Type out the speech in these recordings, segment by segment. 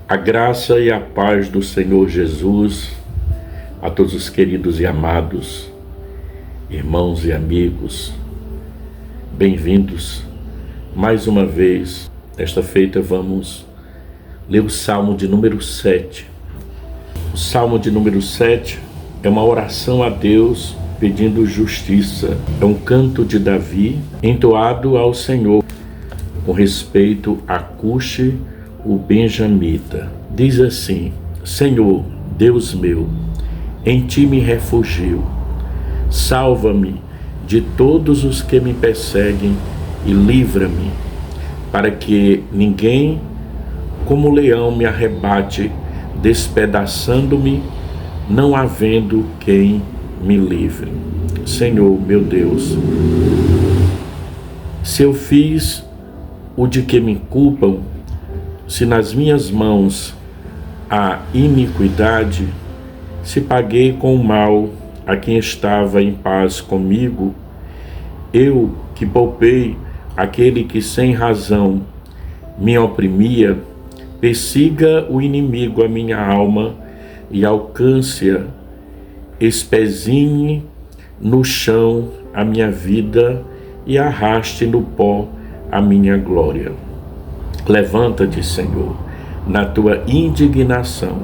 A graça e a paz do Senhor Jesus a todos os queridos e amados irmãos e amigos. Bem-vindos mais uma vez. Nesta feita vamos ler o Salmo de número 7. O Salmo de número 7 é uma oração a Deus pedindo justiça. É um canto de Davi entoado ao Senhor com respeito a Cuxi, o benjamita. Diz assim: Senhor, Deus meu, em ti me refugio. Salva-me de todos os que me perseguem e livra-me, para que ninguém como leão me arrebate, despedaçando-me, não havendo quem me livre. Senhor, meu Deus, se eu fiz o de que me culpam, se nas minhas mãos há iniquidade, se paguei com o mal a quem estava em paz comigo, eu que poupei aquele que sem razão me oprimia, persiga o inimigo a minha alma e alcance-a, espezinhe no chão a minha vida e arraste no pó a minha glória. Levanta-te, Senhor, na tua indignação,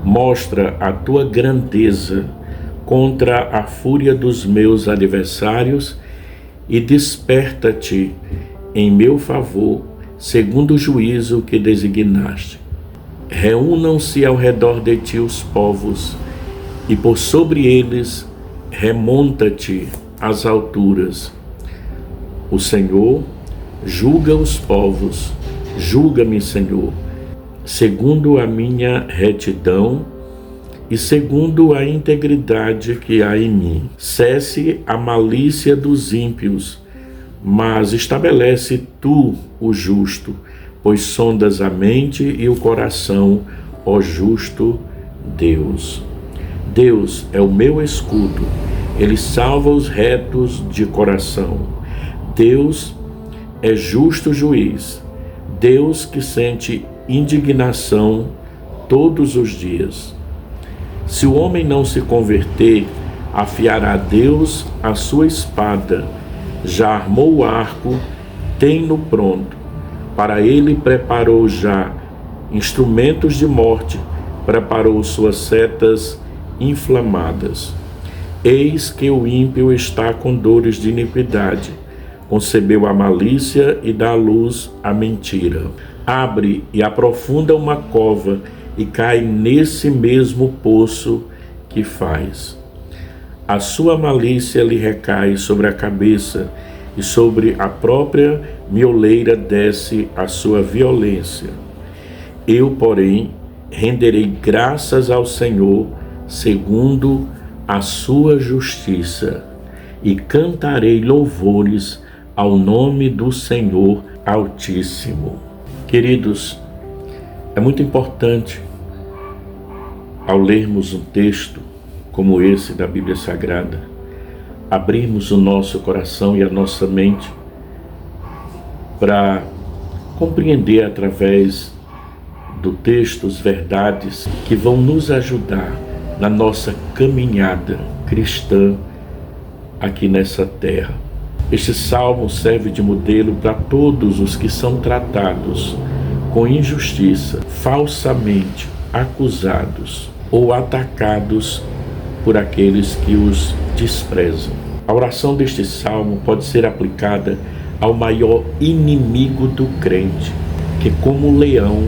mostra a tua grandeza contra a fúria dos meus adversários e desperta-te em meu favor, segundo o juízo que designaste. Reúnam-se ao redor de ti os povos, e por sobre eles remonta-te às alturas. O Senhor julga os povos. Julga-me, Senhor, segundo a minha retidão e segundo a integridade que há em mim. Cesse a malícia dos ímpios, mas estabelece tu o justo, pois sondas a mente e o coração, ó justo Deus. Deus é o meu escudo, ele salva os retos de coração. Deus é justo juiz, Deus que sente indignação todos os dias. Se o homem não se converter, afiará Deus a sua espada, já armou o arco, tem-no pronto. Para ele preparou já instrumentos de morte, preparou suas setas inflamadas. Eis que o ímpio está com dores de iniquidade, concebeu a malícia e dá à luz a mentira. Abre e aprofunda uma cova e cai nesse mesmo poço que faz. A sua malícia lhe recai sobre a cabeça e sobre a própria mioleira desce a sua violência. Eu, porém, renderei graças ao Senhor segundo a sua justiça e cantarei louvores ao nome do Senhor Altíssimo. Queridos, é muito importante, ao lermos um texto como esse da Bíblia Sagrada, abrirmos o nosso coração e a nossa mente para compreender através do texto as verdades que vão nos ajudar na nossa caminhada cristã aqui nessa terra. Este salmo serve de modelo para todos os que são tratados com injustiça, falsamente acusados ou atacados por aqueles que os desprezam. A oração deste salmo pode ser aplicada ao maior inimigo do crente, que como leão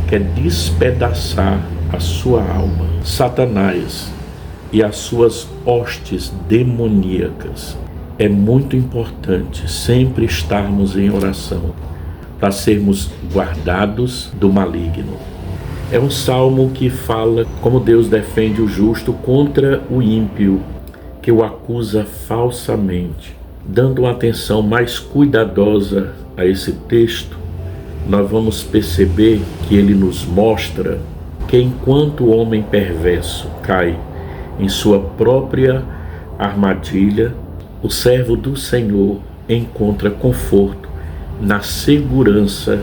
quer despedaçar a sua alma, Satanás e as suas hostes demoníacas. É muito importante sempre estarmos em oração para sermos guardados do maligno. É um salmo que fala como Deus defende o justo contra o ímpio, que o acusa falsamente. Dando uma atenção mais cuidadosa a esse texto, nós vamos perceber que ele nos mostra que enquanto o homem perverso cai em sua própria armadilha, o servo do Senhor encontra conforto na segurança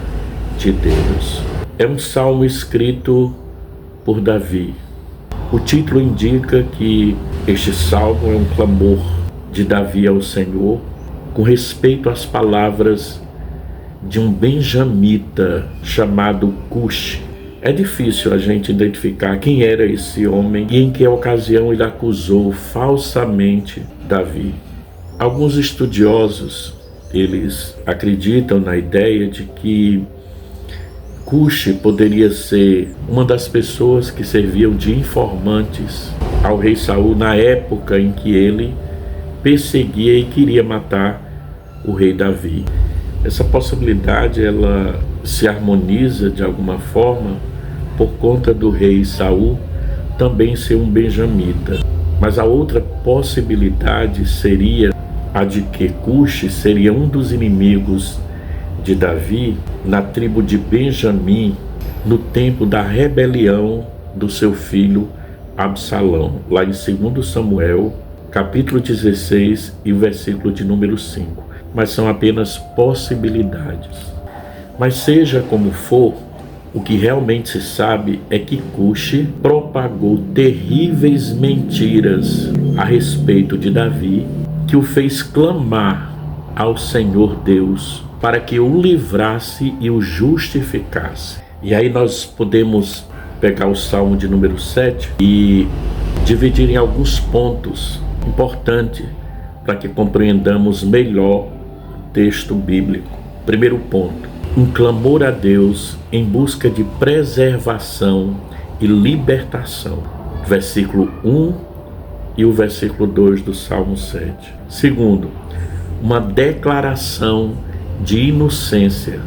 de Deus. É um salmo escrito por Davi. O título indica que este salmo é um clamor de Davi ao Senhor com respeito às palavras de um benjamita chamado Cushi. É difícil a gente identificar quem era esse homem e em que ocasião ele acusou falsamente Davi. Alguns estudiosos, eles acreditam na ideia de que Cushi poderia ser uma das pessoas que serviam de informantes ao rei Saul na época em que ele perseguia e queria matar o rei Davi. Essa possibilidade ela se harmoniza de alguma forma por conta do rei Saul também ser um benjamita. Mas a outra possibilidade seria a de que Cushi seria um dos inimigos de Davi na tribo de Benjamim no tempo da rebelião do seu filho Absalão, lá em 2 Samuel, capítulo 16 e o versículo de número 5. Mas são apenas possibilidades. Mas seja como for, o que realmente se sabe é que Cushi propagou terríveis mentiras a respeito de Davi, que o fez clamar ao Senhor Deus para que o livrasse e o justificasse. E aí nós podemos pegar o Salmo de número 7 e dividir em alguns pontos importantes para que compreendamos melhor o texto bíblico. Primeiro ponto: um clamor a Deus em busca de preservação e libertação. Versículo 1 e o versículo 2 do Salmo 7. Segundo, uma declaração de inocência,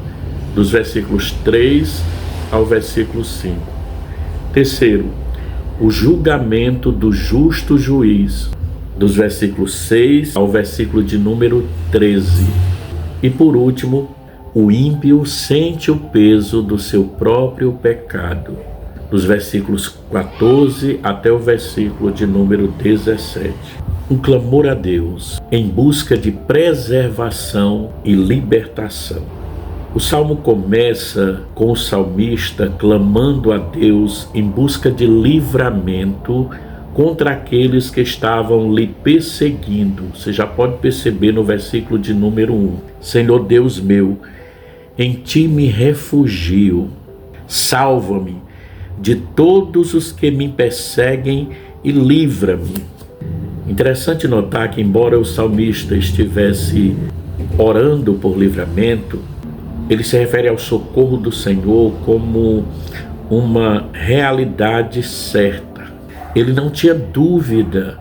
dos versículos 3 ao versículo 5. Terceiro, o julgamento do justo juiz, dos versículos 6 ao versículo de número 13. E por último, o ímpio sente o peso do seu próprio pecado, dos versículos 14 até o versículo de número 17. Um clamor a Deus em busca de preservação e libertação. O salmo começa com o salmista clamando a Deus em busca de livramento contra aqueles que estavam lhe perseguindo. Você já pode perceber no versículo de número 1. Senhor Deus meu, em ti me refugio. Salva-me de todos os que me perseguem e livra-me. Interessante notar que, embora o salmista estivesse orando por livramento, ele se refere ao socorro do Senhor como uma realidade certa. Ele não tinha dúvida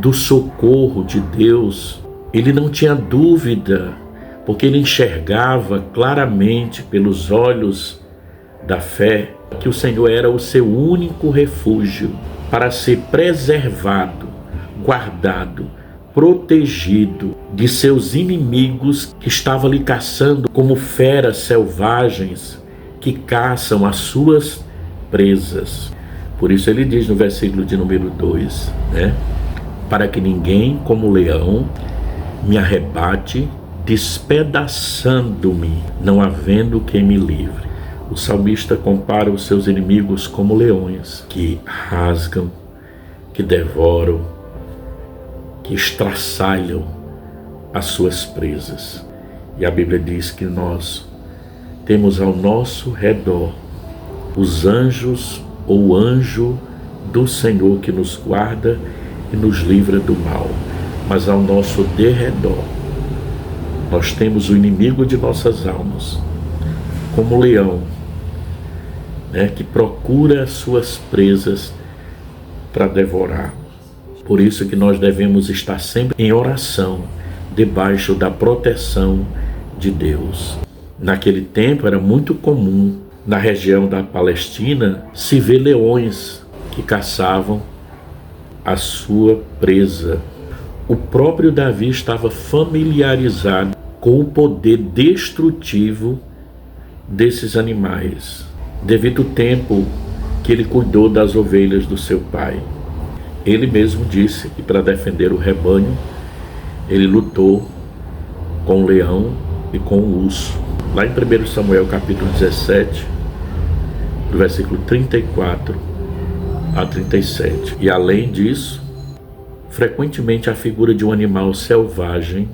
do socorro de Deus, ele não tinha dúvida, porque ele enxergava claramente pelos olhos da fé que o Senhor era o seu único refúgio para ser preservado, guardado, protegido de seus inimigos que estavam lhe caçando como feras selvagens que caçam as suas presas. Por isso ele diz no versículo de número 2, para que ninguém como leão me arrebate, despedaçando-me, não havendo quem me livre. O salmista compara os seus inimigos como leões que rasgam, que devoram, que estraçalham as suas presas. E a Bíblia diz que nós temos ao nosso redor os anjos ou o anjo do Senhor que nos guarda e nos livra do mal. Mas ao nosso derredor nós temos o inimigo de nossas almas, como o leão, que procura as suas presas para devorar. Por isso que nós devemos estar sempre em oração, debaixo da proteção de Deus. Naquele tempo era muito comum, na região da Palestina, se ver leões que caçavam a sua presa. O próprio Davi estava familiarizado com o poder destrutivo desses animais, devido ao tempo que ele cuidou das ovelhas do seu pai. Ele mesmo disse que para defender o rebanho, ele lutou com o leão e com o urso. Lá em 1 Samuel capítulo 17, do versículo 34 a 37. E além disso, frequentemente a figura de um animal selvagem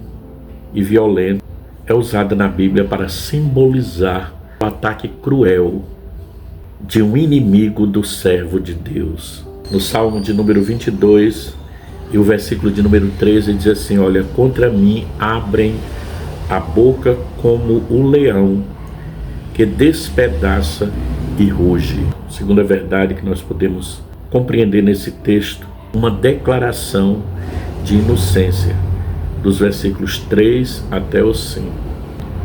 e violento é usada na Bíblia para simbolizar o ataque cruel de um inimigo do servo de Deus. No Salmo de número 22 e o versículo de número 13 diz assim: olha, contra mim abrem a boca como o leão que despedaça e ruge. Segunda verdade que nós podemos compreender nesse texto, uma declaração de inocência, dos versículos 3 até o 5.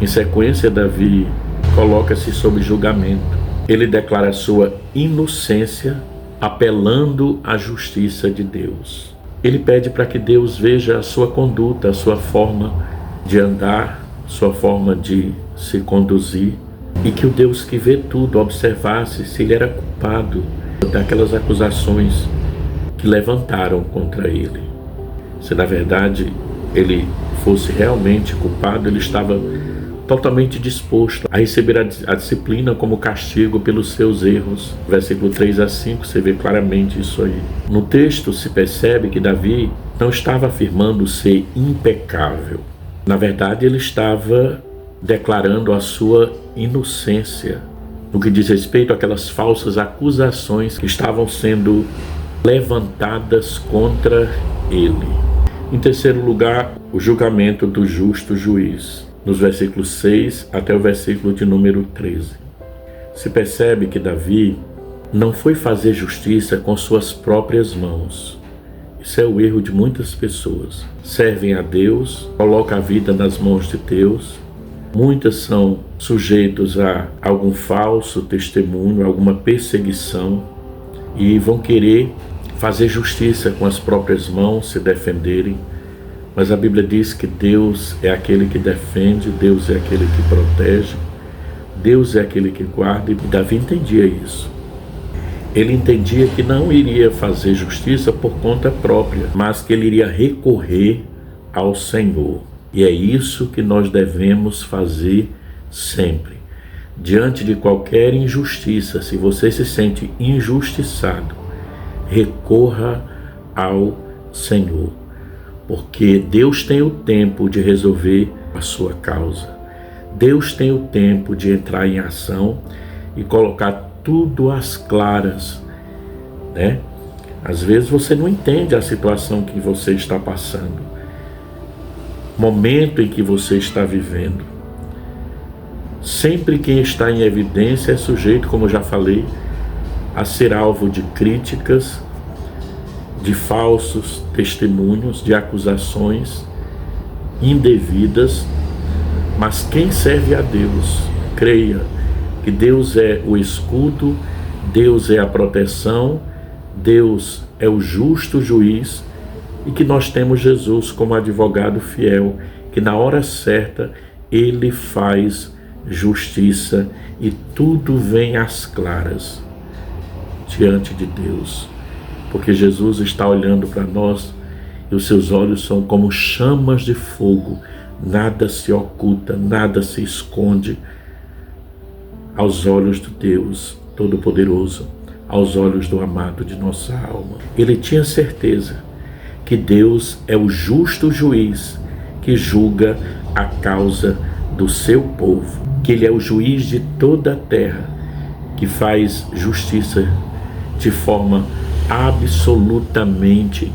Em sequência, Davi coloca-se sob julgamento. Ele declara sua inocência, apelando à justiça de Deus. Ele pede para que Deus veja a sua conduta, a sua forma de andar, sua forma de se conduzir, e que o Deus que vê tudo observasse se ele era culpado daquelas acusações que levantaram contra ele. Se na verdade ele fosse realmente culpado, ele estava totalmente disposto a receber a disciplina como castigo pelos seus erros. Versículo 3 a 5, você vê claramente isso aí. No texto se percebe que Davi não estava afirmando ser impecável. Na verdade, ele estava declarando a sua inocência no que diz respeito àquelas falsas acusações que estavam sendo levantadas contra ele. Em terceiro lugar, o julgamento do justo juiz, nos versículos 6 até o versículo de número 13. Se percebe que Davi não foi fazer justiça com suas próprias mãos. Isso é o erro de muitas pessoas. Servem a Deus, colocam a vida nas mãos de Deus. Muitas são sujeitos a algum falso testemunho, alguma perseguição, e vão querer fazer justiça com as próprias mãos, se defenderem. Mas a Bíblia diz que Deus é aquele que defende, Deus é aquele que protege, Deus é aquele que guarda, e Davi entendia isso. Ele entendia que não iria fazer justiça por conta própria, mas que ele iria recorrer ao Senhor. E é isso que nós devemos fazer sempre. Diante de qualquer injustiça, se você se sente injustiçado, recorra ao Senhor. Porque Deus tem o tempo de resolver a sua causa. Deus tem o tempo de entrar em ação e colocar tudo às claras, né? Às vezes você não entende a situação que você está passando, momento em que você está vivendo. Sempre quem está em evidência é sujeito, como eu já falei, a ser alvo de críticas, de falsos testemunhos, de acusações indevidas. Mas quem serve a Deus, creia que Deus é o escudo, Deus é a proteção, Deus é o justo juiz, e que nós temos Jesus como advogado fiel, que na hora certa ele faz justiça e tudo vem às claras diante de Deus, porque Jesus está olhando para nós e os seus olhos são como chamas de fogo, nada se oculta, nada se esconde aos olhos de Deus Todo-Poderoso, aos olhos do amado de nossa alma. Ele tinha certeza que Deus é o justo juiz que julga a causa do seu povo, que Ele é o juiz de toda a terra, que faz justiça de forma absolutamente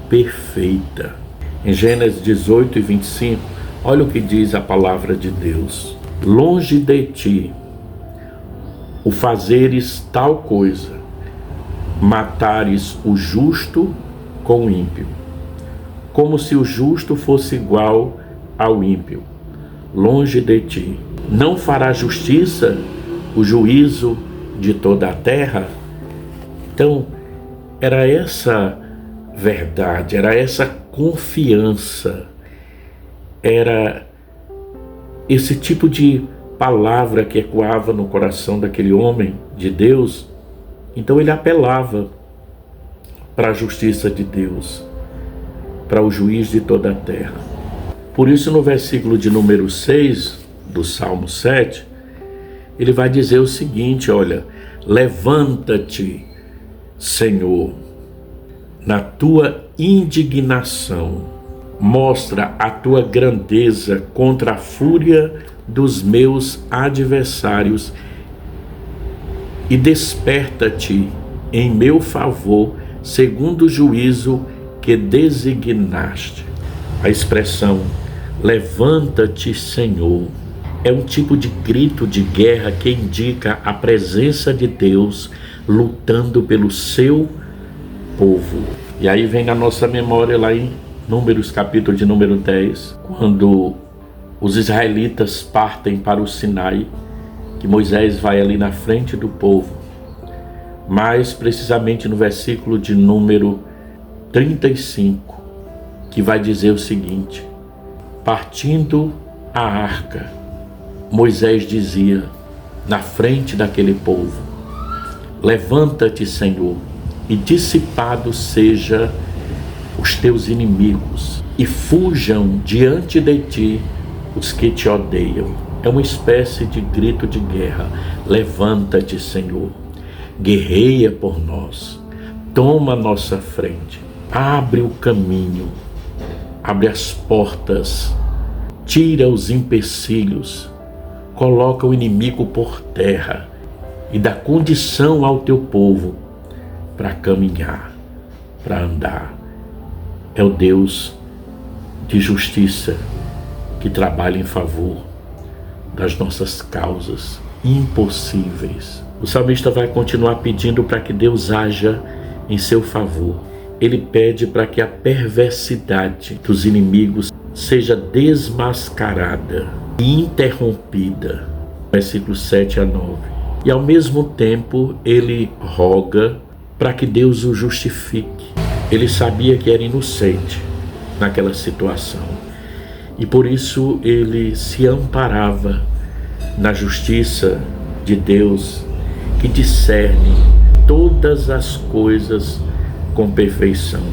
perfeita. Em Gênesis 18 e 25, olha o que diz a palavra de Deus: longe de ti o fazeres tal coisa, matares o justo com o ímpio, como se o justo fosse igual ao ímpio. Longe de ti. Não fará justiça o juízo de toda a terra? Então, era essa verdade, era essa confiança, era esse tipo de palavra que ecoava no coração daquele homem de Deus. Então ele apelava para a justiça de Deus, para o juiz de toda a terra. Por isso, no versículo de número 6 do Salmo 7, ele vai dizer o seguinte: olha, Levanta-te, Senhor, na tua indignação. Mostra a tua grandeza contra a fúria dos meus adversários e desperta-te em meu favor, segundo o juízo que designaste. A expressão levanta-te, Senhor, é um tipo de grito de guerra que indica a presença de Deus lutando pelo seu povo. E aí vem na nossa memória lá em Números, capítulo de número 10, quando os israelitas partem para o Sinai, que Moisés vai ali na frente do povo, mais precisamente no versículo de número 35, que vai dizer o seguinte: partindo a arca, Moisés dizia na frente daquele povo: levanta-te, Senhor, e dissipado seja os teus inimigos, e fujam diante de ti os que te odeiam. É uma espécie de grito de guerra. Levanta-te, Senhor, guerreia por nós, toma a nossa frente, abre o caminho, abre as portas, tira os empecilhos, coloca o inimigo por terra e dá condição ao teu povo para caminhar, para andar. É o Deus de justiça que trabalha em favor das nossas causas impossíveis. O salmista vai continuar pedindo para que Deus haja em seu favor. Ele pede para que a perversidade dos inimigos seja desmascarada e interrompida. Versículos 7 a 9. E ao mesmo tempo ele roga para que Deus o justifique. Ele sabia que era inocente naquela situação e por isso ele se amparava na justiça de Deus, que discerne todas as coisas com perfeição.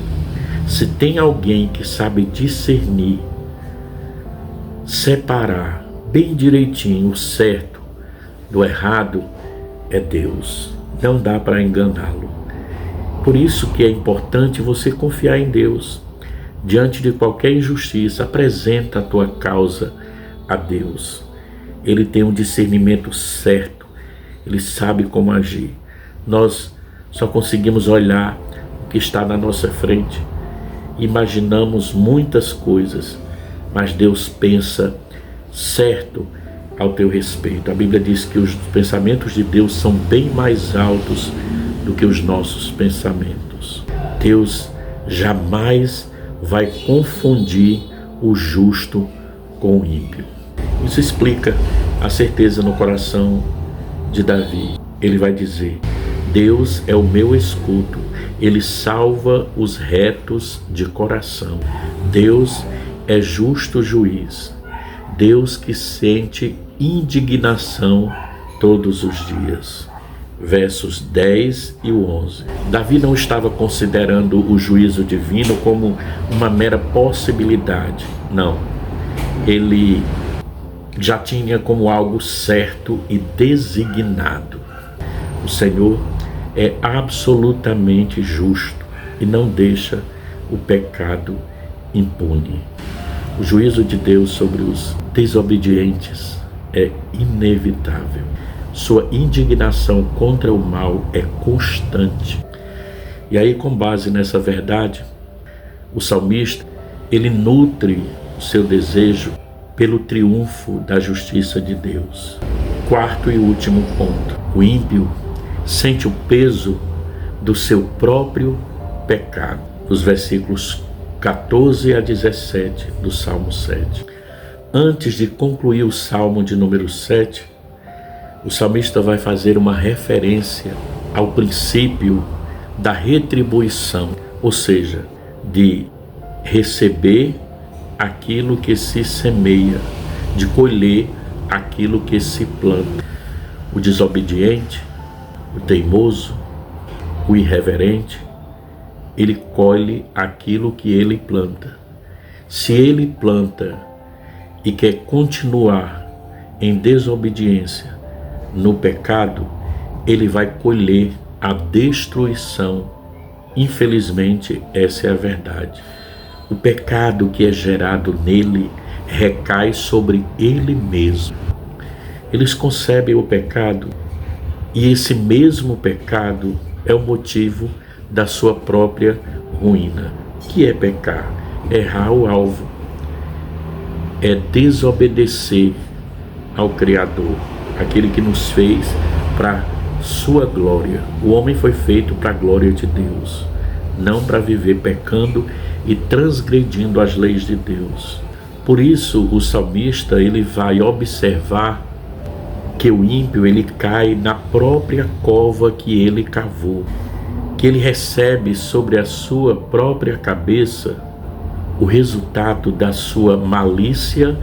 Se tem alguém que sabe discernir, separar bem direitinho o certo do errado, é Deus. Não dá para enganá-lo. Por isso que é importante você confiar em Deus. Diante de qualquer injustiça, apresenta a tua causa a Deus. Ele tem um discernimento certo. Ele sabe como agir. Nós só conseguimos olhar o que está na nossa frente. Imaginamos muitas coisas, mas Deus pensa certo ao teu respeito. A Bíblia diz que os pensamentos de Deus são bem mais altos do que os nossos pensamentos. Deus jamais vai confundir o justo com o ímpio. Isso explica a certeza no coração de Davi. Ele vai dizer: Deus é o meu escudo, Ele salva os retos de coração. Deus é justo juiz, Deus que sente indignação todos os dias. Versos 10 e 11. Davi não estava considerando o juízo divino como uma mera possibilidade. Não. Ele já tinha como algo certo e designado. O Senhor é absolutamente justo e não deixa o pecado impune. O juízo de Deus sobre os desobedientes é inevitável. Sua indignação contra o mal é constante. E aí, com base nessa verdade, o salmista, ele nutre o seu desejo pelo triunfo da justiça de Deus. Quarto e último ponto. O ímpio sente o peso do seu próprio pecado. Os versículos 14 a 17 do Salmo 7. Antes de concluir o Salmo de número 7, o salmista vai fazer uma referência ao princípio da retribuição, ou seja, de receber aquilo que se semeia, de colher aquilo que se planta. O desobediente, o teimoso, o irreverente, ele colhe aquilo que ele planta. Se ele planta e quer continuar em desobediência, no pecado, ele vai colher a destruição. Infelizmente, essa é a verdade. O pecado que é gerado nele recai sobre ele mesmo. Eles concebem o pecado e esse mesmo pecado é o motivo da sua própria ruína. O que é pecar? Errar o alvo. É desobedecer ao Criador, aquele que nos fez para sua glória. O homem foi feito para a glória de Deus, não para viver pecando e transgredindo as leis de Deus. Por isso o salmista ele vai observar que o ímpio ele cai na própria cova que ele cavou, que ele recebe sobre a sua própria cabeça o resultado da sua malícia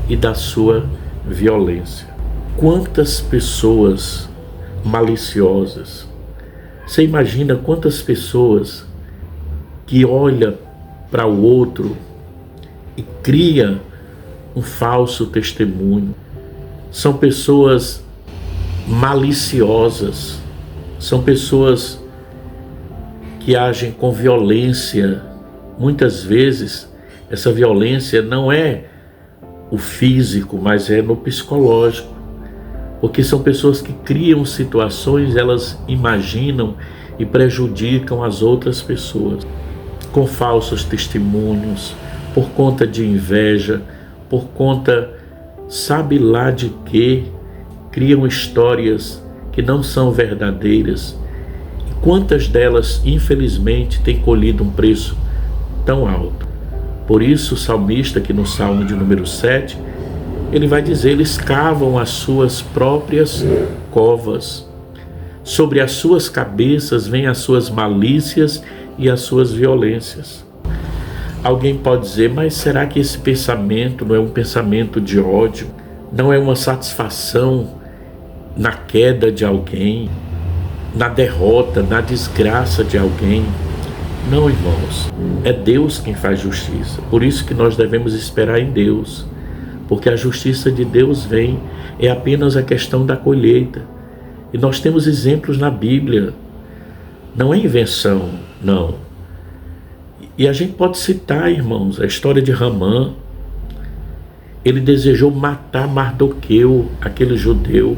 e da sua violência. Quantas pessoas maliciosas, você imagina quantas pessoas que olham para o outro e cria um falso testemunho. São pessoas maliciosas, são pessoas que agem com violência. Muitas vezes essa violência não é o físico, mas é no psicológico, porque são pessoas que criam situações, elas imaginam e prejudicam as outras pessoas com falsos testemunhos, por conta de inveja, por conta, sabe lá de quê, criam histórias que não são verdadeiras. E quantas delas, infelizmente, têm colhido um preço tão alto? Por isso o salmista, aqui no Salmo de número 7, ele vai dizer, eles cavam as suas próprias covas. Sobre as suas cabeças vêm as suas malícias e as suas violências. Alguém pode dizer, mas será que esse pensamento não é um pensamento de ódio? Não é uma satisfação na queda de alguém, na derrota, na desgraça de alguém? Não, irmãos, é Deus quem faz justiça. Por isso que nós devemos esperar em Deus, porque a justiça de Deus vem, é apenas a questão da colheita. E nós temos exemplos na Bíblia, não é invenção, não. E a gente pode citar, irmãos, a história de Ramã. Ele desejou matar Mardoqueu, aquele judeu.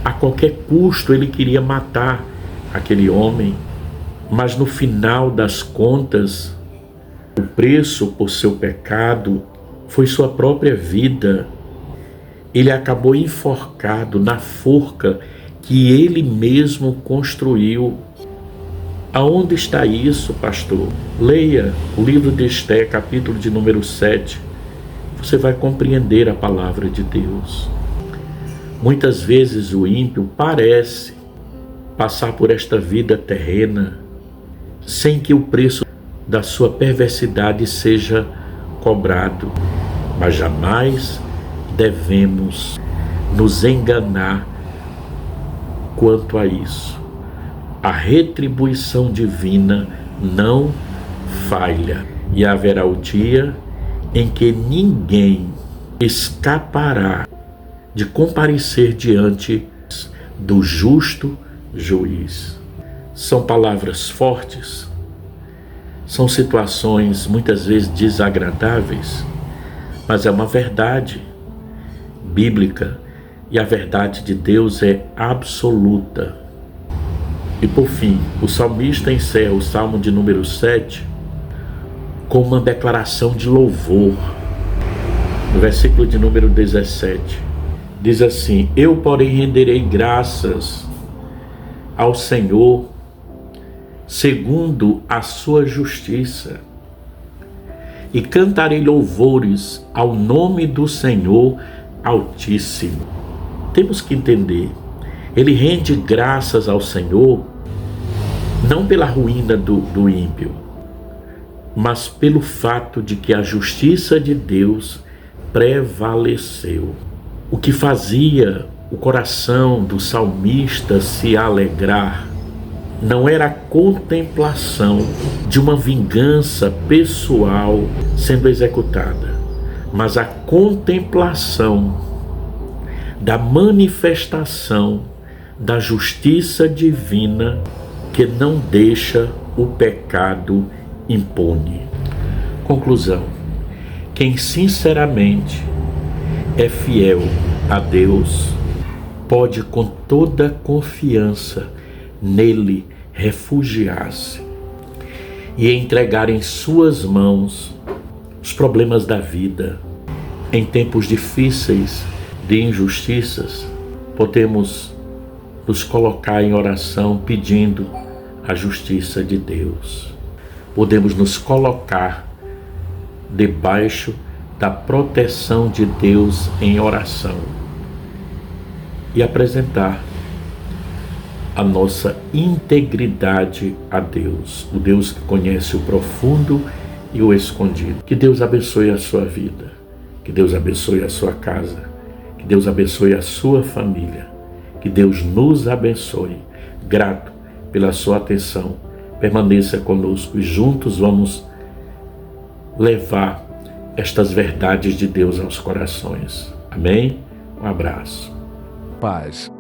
A qualquer custo ele queria matar aquele homem. Mas no final das contas, o preço por seu pecado foi sua própria vida. Ele acabou enforcado na forca que ele mesmo construiu. Aonde está isso, pastor? Leia o livro de Esther, capítulo de número 7. Você vai compreender a palavra de Deus. Muitas vezes o ímpio parece passar por esta vida terrena sem que o preço da sua perversidade seja cobrado. Mas jamais devemos nos enganar quanto a isso. A retribuição divina não falha, e haverá o dia em que ninguém escapará de comparecer diante do justo juiz. São palavras fortes, são situações muitas vezes desagradáveis, mas é uma verdade bíblica, e a verdade de Deus é absoluta. E por fim, o salmista encerra o Salmo de número 7 com uma declaração de louvor. No versículo de número 17, diz assim: eu, porém, renderei graças ao Senhor segundo a sua justiça, e cantarei louvores ao nome do Senhor Altíssimo. Temos que entender, ele rende graças ao Senhor não pela ruína do ímpio, mas pelo fato de que a justiça de Deus prevaleceu. O que fazia o coração do salmista se alegrar não era a contemplação de uma vingança pessoal sendo executada, mas a contemplação da manifestação da justiça divina que não deixa o pecado impune. Conclusão: quem sinceramente é fiel a Deus pode com toda confiança nele refugiar-se e entregar em suas mãos os problemas da vida. Em tempos difíceis de injustiças, podemos nos colocar em oração pedindo a justiça de Deus. Podemos nos colocar debaixo da proteção de Deus em oração e apresentar a nossa integridade a Deus, o Deus que conhece o profundo e o escondido. Que Deus abençoe a sua vida, que Deus abençoe a sua casa, que Deus abençoe a sua família, que Deus nos abençoe. Grato pela sua atenção, permaneça conosco e juntos vamos levar estas verdades de Deus aos corações. Amém? Um abraço. Paz.